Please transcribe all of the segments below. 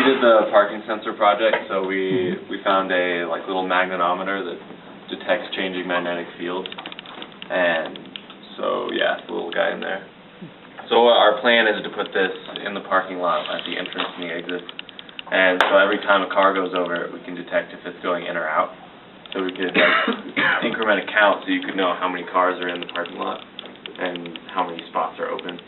did the parking sensor project, so we found a little magnetometer that detects changing magnetic fields, and so yeah, it's a little guy in there. So our plan is to put this in the parking lot at the entrance and the exit, and so every time a car goes over it, we can detect if it's going in or out. So we could increment a count so you could know how many cars are in the parking lot and how many spots are open.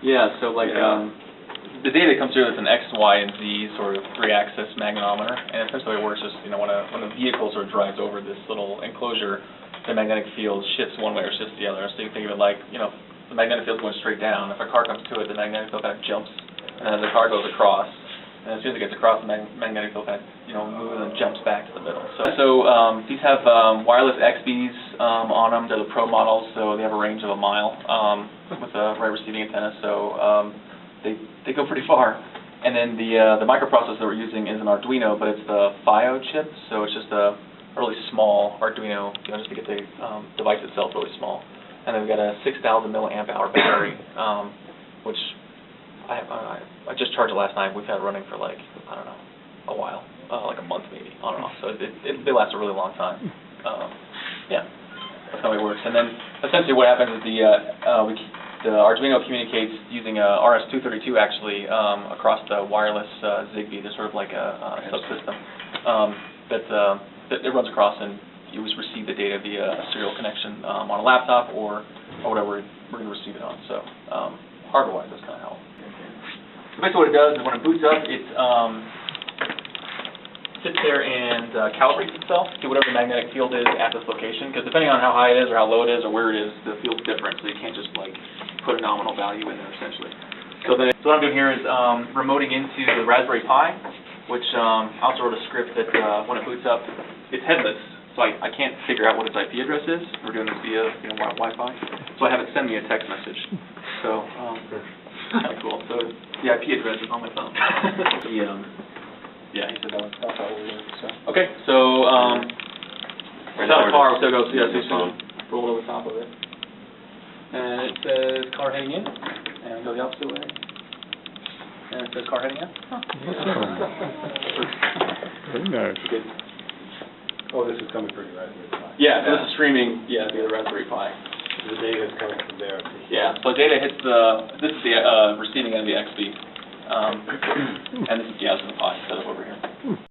Yeah, so the data comes through as an X, Y, and Z sort of three-axis magnetometer, and essentially it works just, when a vehicle sort of drives over this little enclosure, the magnetic field shifts one way or shifts the other. So you can think of it like, the magnetic field's going straight down. If a car comes to it, the magnetic field kind of jumps, and then the car goes across. And as soon as it gets across, the magnetic field kind of, moves and jumps back to the middle. So these have wireless XBs on them. They're the Pro models, so they have a range of 1 mile with a right receiving antenna. So they go pretty far. And then the microprocessor that we're using is an Arduino, but it's the FIO chip, so it's just a really small Arduino, just to get the device itself really small. And then we've got a 6,000 milliamp hour battery, which I just charged it last night. We've had it running for I don't know, a while, like a month maybe, on and off. So they last a really long time. Yeah, that's how it works. And then essentially what happens is the Arduino communicates using a RS-232 actually across the wireless Zigbee. There's sort of like a subsystem that it runs across, and you just receive the data via a serial connection on a laptop or whatever we're going to receive it on. So hardware-wise, that's kind of how. So basically what it does is when it boots up, it sits there and calibrates itself to whatever the magnetic field is at this location, because depending on how high it is or how low it is or where it is, the field's different, so you can't just put a nominal value in there essentially. So what I'm doing here is remoting into the Raspberry Pi, which I also wrote a script that when it boots up, it's headless, so I can't figure out what its IP address is. We're doing this via Wi-Fi, so I have it send me a text message. So kind of cool. So the IP address is on my phone. Yeah, he said that's how it works. So okay, so it's not a car, so it goes roll over top of it, and it says car heading in, and go the opposite way, and it says car heading out. Huh. Very nice. Good. Oh, this is coming from your Raspberry Pi. Yeah, so this is streaming, via the Raspberry Pi. The data is coming from there. Yeah, so data hits this is the receiving end of the XB, and this is the Pi set up over here.